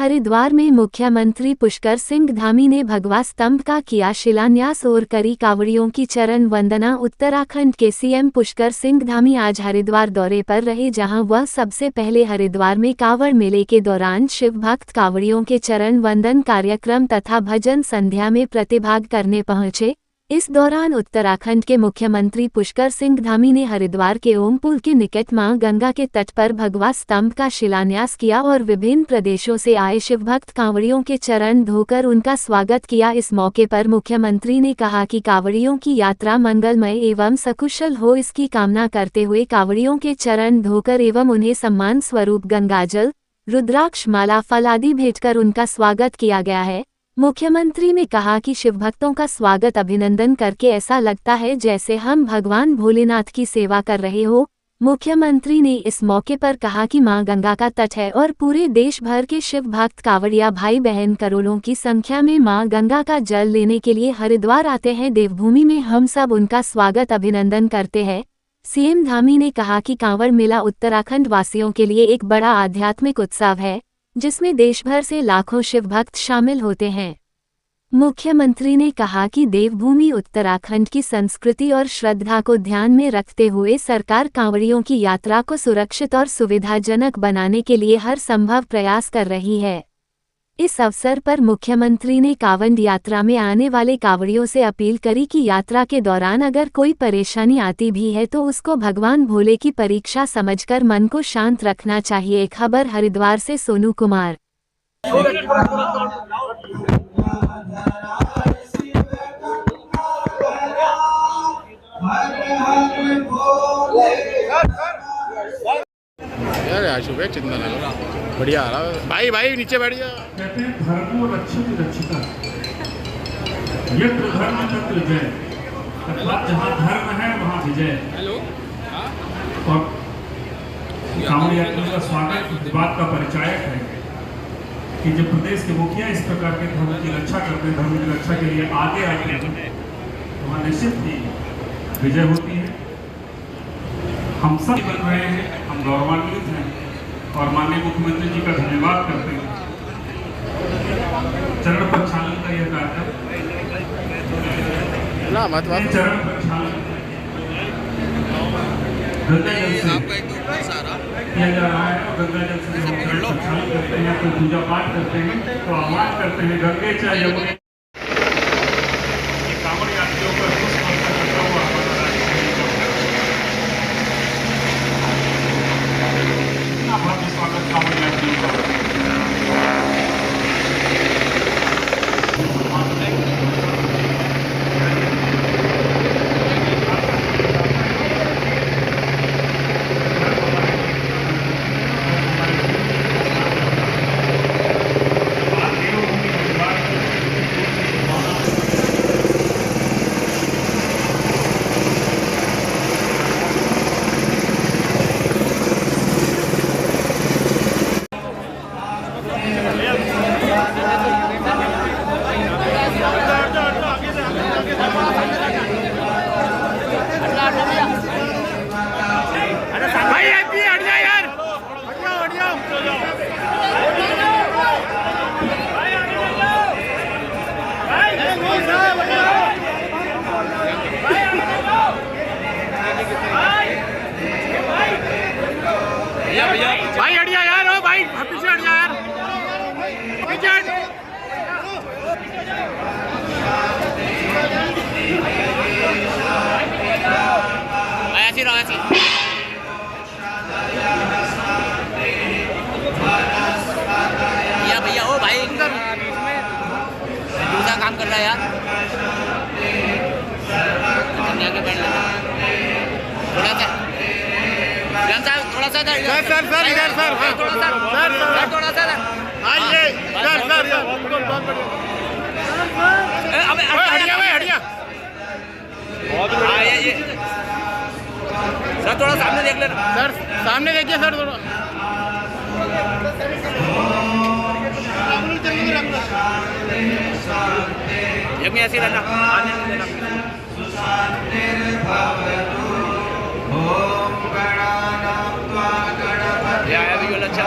हरिद्वार में मुख्यमंत्री पुष्कर सिंह धामी ने भगवा स्तंभ का किया शिलान्यास और करी कांवड़ियों की चरण वंदना। उत्तराखंड के सीएम पुष्कर सिंह धामी आज हरिद्वार दौरे पर रहे, जहां वह सबसे पहले हरिद्वार में कांवड़ मेले के दौरान शिव भक्त कांवड़ियों के चरण वंदन कार्यक्रम तथा भजन संध्या में प्रतिभाग करने पहुंचे। इस दौरान उत्तराखंड के मुख्यमंत्री पुष्कर सिंह धामी ने हरिद्वार के ओम पुल के निकट मां गंगा के तट पर भगवा स्तंभ का शिलान्यास किया और विभिन्न प्रदेशों से आए शिवभक्त कांवड़ियों के चरण धोकर उनका स्वागत किया। इस मौके पर मुख्यमंत्री ने कहा कि कांवड़ियों की यात्रा मंगलमय एवं सकुशल हो, इसकी कामना करते हुए कांवड़ियों के चरण धोकर एवं उन्हें सम्मान स्वरूप गंगाजल, रुद्राक्ष माला, फल आदि भेंटकर उनका स्वागत किया गया है। मुख्यमंत्री ने कहा कि शिवभक्तों का स्वागत अभिनंदन करके ऐसा लगता है जैसे हम भगवान भोलेनाथ की सेवा कर रहे हो। मुख्यमंत्री ने इस मौके पर कहा कि मां गंगा का तट है और पूरे देश भर के शिव भक्त कांवड़िया भाई बहन करोड़ों की संख्या में मां गंगा का जल लेने के लिए हरिद्वार आते हैं। देवभूमि में हम सब उनका स्वागत अभिनंदन करते हैं। सीएम धामी ने कहा कि कांवड़ मेला उत्तराखंड वासियों के लिए एक बड़ा आध्यात्मिक उत्सव है, जिसमें देश भर से लाखों शिव भक्त शामिल होते हैं। मुख्यमंत्री ने कहा कि देवभूमि उत्तराखंड की संस्कृति और श्रद्धा को ध्यान में रखते हुए सरकार कांवड़ियों की यात्रा को सुरक्षित और सुविधाजनक बनाने के लिए हर संभव प्रयास कर रही है। इस अवसर पर मुख्यमंत्री ने कांवड़ यात्रा में आने वाले कांवड़ियों से अपील करी कि यात्रा के दौरान अगर कोई परेशानी आती भी है तो उसको भगवान भोले की परीक्षा समझकर मन को शांत रखना चाहिए। खबर हरिद्वार से सोनू कुमार। बढ़िया भाई भाई नीचे बैठ जा। कहते हैं धर्मो रक्षित रक्षिता, यत्र धर्म तत्र जय, अर्थात जहाँ धर्म है वहाँ विजय। और कांवड़ यात्रा का स्वागत इस बात का परिचायक है कि जब प्रदेश के मुखिया इस प्रकार के धर्म की रक्षा करते हैं, धर्म की रक्षा के लिए आगे आते हैं, तो वहाँ निश्चित ही विजय होती है। हम सब बन रहे हैं, हम गौरवान्वित हैं और माननीय मुख्यमंत्री जी का धन्यवाद करते हैं। चरण प्रक्षालन का यह कार्यक्रम चरण प्रक्षालन गंगा जल से किया जा रहा है और गंगा जल से हम चरण प्रक्षालन करते हैं, तो पूजा पाठ करते हैं, तो आह्वान करते हैं गंगे च यमुने। कांवड़ यात्रियों पर करता हुआ भव्य स्वागत कांवड़ यात्रियों का। भाई हटिया यार, हो भाई पीछे हट जा यार, पीछे हट। ऐसी रहो ऐसी। या भैया हो भाई एकदम दूसरा काम कर रहा है यार। थोड़ा सा थोड़ा सा सर इधर सर थोड़ा सा आइए सर अबे हटिया भाई हटिया ये सर थोड़ा सामने देख लेना सर, सामने देखिए सर थोड़ा। एक में ऐसे रहना आने देना। ये आया भी अच्छा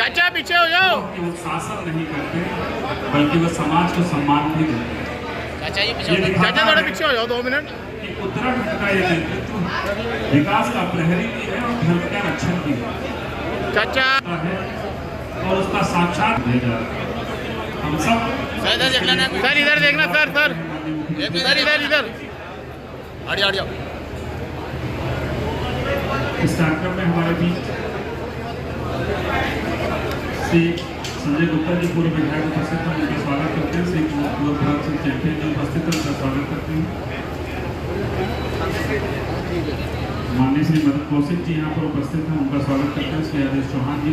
चाचा पीछे हो जाओ। कि वो शासन नहीं करते बल्कि वो समाज को सम्मान भी देते हैं। चाचा जी पीछे ये दिखाता चाचा थोड़ा है पीछे हो जाओ 2 मिनट। कि उत्तराखंड का ये नेतृत्व विकास का प्रहरी भी है और धर्म का रक्षक भी चाचा है और उसका साक्षात भेजा हम सब सर इधर देखना ना सर, इधर देखना सर सर इधर इधर इधर हट जाओ। इस कार्यक्रम में हमारे बीच श्री संजय गुप्ता जी पूर्व विधायक उपस्थित हैं, उनका स्वागत करते हैं। श्री कुंवर भरत सिंह चैंपियन जी उपस्थित हैं, उनका स्वागत करते हैं। माननीय श्री मदन कौशिक जी यहाँ पर उपस्थित हैं, उनका स्वागत करते हैं। श्री आदेश चौहान जी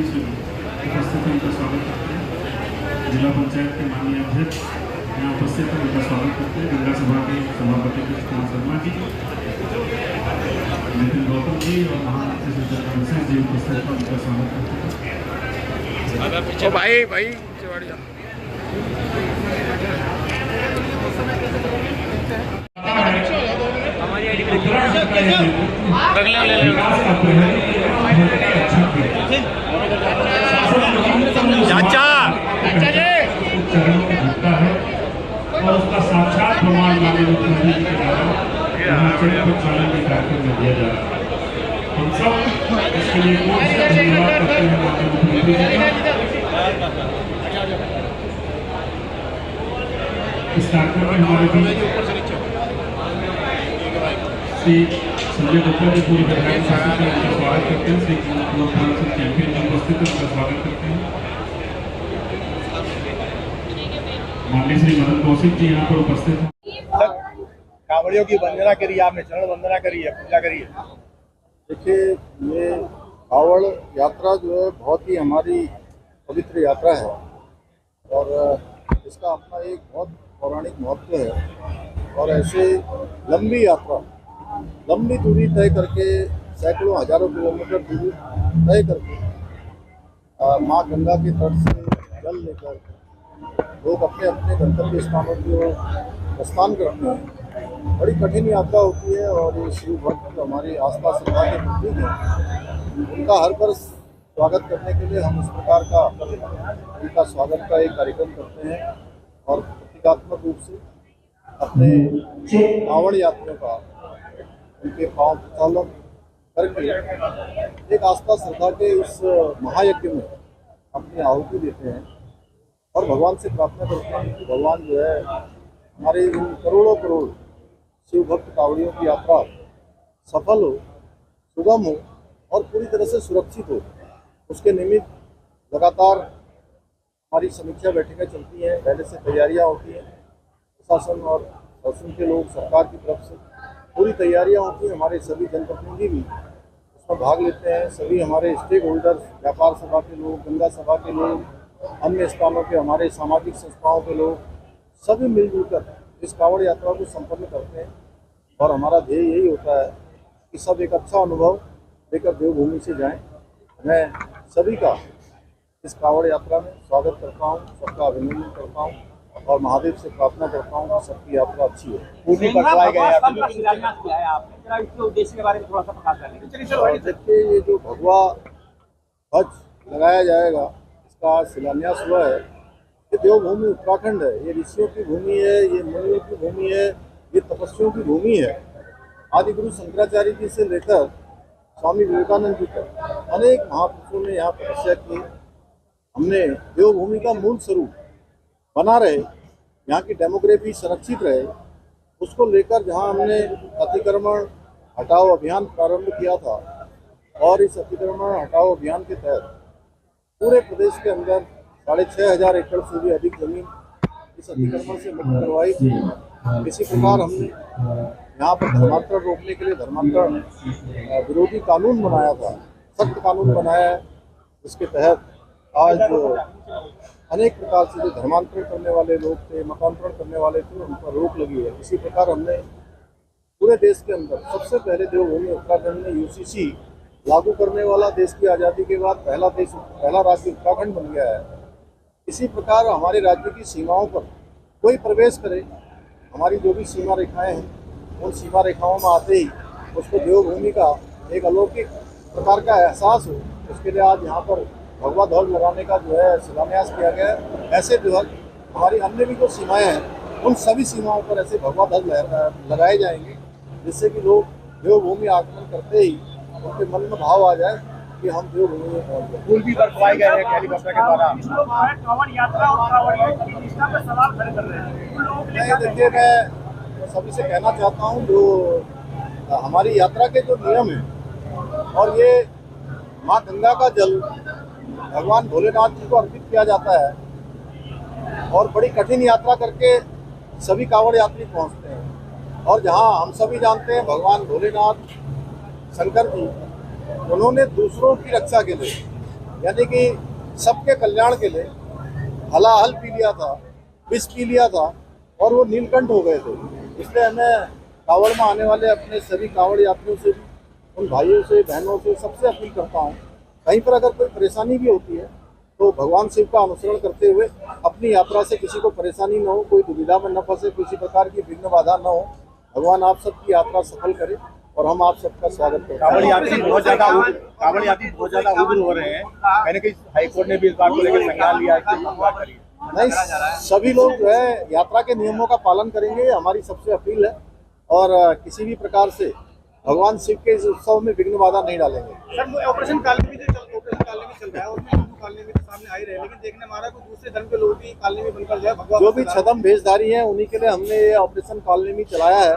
उपस्थित हैं, उनका स्वागत करते हैं। जिला पंचायत के माननीय अध्यक्ष यहाँ उपस्थित हैं, उनका स्वागत करते हैं। गंगा सभा के सभापति कृष्ण कुमार शर्मा जी, नितिन गौतम जी और महामंत्री श्री चंद्रशेखर जी उपस्थित हैं, उनका स्वागत करते हैं। ओ भाई भाई चिवाड़ी जा। चाचा और उसका साक्षात प्रमाण माननीय मुख्यमंत्री जी के द्वारा चरण के कार्यक्रम में दिया जा रहा है। हम सब इसके लिए धन्यवाद करते हैं माननीय मुख्यमंत्री जी का। इस कार्यक्रम में हमारे बीच श्री संजय गुप्ता जी पूर्व विधायक उपस्थित हैं, उनका स्वागत करते हैं। श्री कुंवर भरत सिंह चैंपियन जी उपस्थित हैं, उनका स्वागत करते हैं। माननीय श्री मदन कौशिक जी यहाँ पर उपस्थित हैं। कांवड़ियों की वंदना करी, आपने चरण वंदना करी है, पूजा करी है। देखिए, ये कांवड़ यात्रा जो है बहुत ही हमारी पवित्र यात्रा है और इसका अपना एक बहुत पौराणिक महत्व है। और ऐसे लंबी यात्रा, लंबी दूरी तय करके, सैकड़ों हजारों किलोमीटर दूरी तय करके माँ गंगा के तट से जल लेकर लोग अपने अपने गंतव्य स्थानों की ओर प्रस्थान करते हैं। बड़ी कठिन यात्रा होती है और ये शिव भक्त हमारी आस्था श्रद्धा के प्रतीक हैं। उनका हर वर्ष स्वागत करने के लिए हम इस प्रकार का उनका स्वागत का एक कार्यक्रम करते हैं और प्रतीकात्मक रूप से अपने कांवड़ यात्रियों का उनके पांव प्रचालन करके एक आस्था श्रद्धा के इस महायज्ञ में अपनी आहुति देते हैं और भगवान से प्रार्थना करते हैं कि भगवान जो है हमारे इन करोड़ों करोड़ शिव भक्त कांवड़ियों की यात्रा सफल हो, सुगम हो और पूरी तरह से सुरक्षित हो। उसके निमित्त लगातार हमारी समीक्षा बैठकें चलती हैं, पहले से तैयारियां होती हैं। प्रशासन और शासन के लोग, सरकार की तरफ से पूरी तैयारियां होती हैं। हमारे सभी जनप्रतिनिधि भी उसमें भाग लेते हैं। सभी हमारे स्टेक होल्डर्स, व्यापार सभा के लोग, गंगा सभा के लोग, अन्य स्थानों के हमारे सामाजिक संस्थाओं के लोग, सभी मिलजुल कर इस कांवड़ यात्रा को संपन्न करते हैं। और हमारा ध्येय यही होता है कि सब एक अच्छा अनुभव लेकर देवभूमि से जाएं। मैं सभी का इस कांवड़ यात्रा में स्वागत करता हूं, सबका अभिनंदन करता हूं और महादेव से प्रार्थना करता हूं कि सबकी यात्रा अच्छी हो। पूर्णी पकड़ाए गए और देखिए, ये जो भगवा ध्वज लगाया जाएगा, इसका शिलान्यास हुआ है। ये देवभूमि उत्तराखंड है, ये ऋषियों की भूमि है, ये मुनियों की भूमि है, ये तपस्वियों की भूमि है। आदि गुरु शंकराचार्य जी से लेकर स्वामी विवेकानंद जी तक अनेक महापुरुषों ने यहाँ तपस्या की। हमने देवभूमि का मूल स्वरूप बना रहे, यहाँ की डेमोग्राफी संरक्षित रहे, उसको लेकर जहाँ हमने अतिक्रमण हटाओ अभियान प्रारंभ किया था और इस अतिक्रमण हटाओ अभियान के तहत पूरे प्रदेश के अंदर 6,500 एकड़ से भी अधिक जमीन इस अतिक्रमण से मुक्त करवाई थी। इसी प्रकार हमने यहाँ पर धर्मांतरण रोकने के लिए धर्मांतरण विरोधी कानून बनाया था, सख्त कानून बनाया है, जिसके तहत आज अनेक प्रकार से जो धर्मांतरण करने वाले लोग थे, मतांतरण करने वाले थे, उन पर रोक लगी है। इसी प्रकार हमने पूरे देश के अंदर सबसे पहले देवभूमि उत्तराखंड में यूसीसी लागू करने वाला देश की आज़ादी के बाद पहला राज्य उत्तराखंड बन गया है। इसी प्रकार हमारे राज्य की सीमाओं पर कोई प्रवेश करे, हमारी जो भी सीमा रेखाएं हैं उन सीमा रेखाओं में आते ही उसको देवभूमि का एक अलौकिक प्रकार का एहसास हो, उसके लिए आज यहाँ पर भगवा ध्वज लगाने का जो है शिलान्यास किया गया है। ऐसे ध्वज हमारी अन्य भी जो सीमाएं हैं उन सभी सीमाओं पर ऐसे भगवा ध्वज लगाए जाएंगे, जिससे कि लोग देवभूमि आगमन करते ही उनके मन में भाव आ जाए कि हम देवभूमि में पहुँच गए। फूल भी बरसवाए गए हैं हेलीकॉप्टर के द्वारा। कांवड़ यात्रा और कांवड़ियों की निष्ठा पर सवाल खड़े कर रहे हैं। उन लोगों के लिए नहीं, देखिए, मैं सभी से कहना चाहता हूँ जो हमारी यात्रा के जो नियम हैं, और ये माँ गंगा का जल भगवान भोलेनाथ जी को अर्पित किया जाता है, और बड़ी कठिन यात्रा करके सभी कांवड़ यात्री पहुँचते हैं। और जहाँ हम सभी जानते हैं भगवान भोलेनाथ शंकर जी, उन्होंने दूसरों की रक्षा के लिए, यानी कि सबके कल्याण के लिए हलाहल पी लिया था, विष पी लिया था, और वो नीलकंठ हो गए थे। इसलिए हमें कांवड़ में आने वाले अपने सभी कांवड़ यात्रियों से, उन भाइयों से, बहनों से, सबसे अपील करता हूँ, कहीं पर अगर कोई परेशानी भी होती है तो भगवान शिव का अनुसरण करते हुए अपनी यात्रा से किसी को परेशानी न हो, कोई दुविधा में न फंसे, किसी प्रकार की विघ्न बाधा न हो। भगवान आप सबकी यात्रा सफल करे और हम आप सबका स्वागत करते हैं। कांवड़ यात्री बहुत ज्यादा उग्र हो रहे हैं, कहीं ना कहीं हाईकोर्ट ने भी इस बात को लेकर संज्ञान लिया है। नहीं, सभी लोग जो है यात्रा के नियमों का पालन करेंगे, हमारी सबसे अपील है, और किसी भी प्रकार से भगवान शिव के इस उत्सव में विघ्न बाधा नहीं डालेंगे। सर, ऑपरेशन कालनी में चल रहा है और हिंदू कालनी में सामने आ ही रहे हैं, लेकिन देखने हमारा कोई दूसरे धर्म के लोग भी कालनी में बनकर जाए, भगवान जो भी छदम भेषधारी हैं उन्हीं के लिए हमने ये ऑपरेशन कालनी में चलाया है।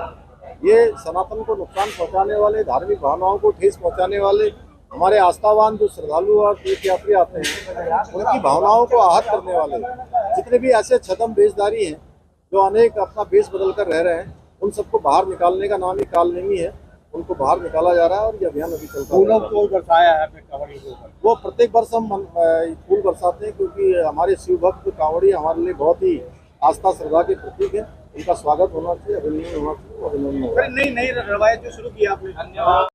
ये सनातन को नुकसान पहुंचाने वाले, धार्मिक भावनाओं को ठेस पहुंचाने वाले, हमारे आस्थावान जो श्रद्धालु और तीर्थयात्री आते हैं उनकी भावनाओं को आहत करने वाले जितने भी ऐसे छदम भेषधारी हैं जो अनेक अपना भेष बदल कर रह रहे हैं, उन सबको बाहर निकालने का नाम ही कालनेमी है। उनको बाहर निकाला जा रहा है और ये अभियान अभी चलता है। फूलों को बरसाया है अपने कांवड़ियों के ऊपर। वो प्रत्येक वर्ष हम फूल बरसाते हैं, क्योंकि हमारे शिव भक्त कांवड़ी हमारे लिए बहुत ही आस्था श्रद्धा के प्रतीक है। उनका स्वागत होना चाहिए, अभिनंदन होना चाहिए, अभिनंदन। नई रवायत जो शुरू की आपने।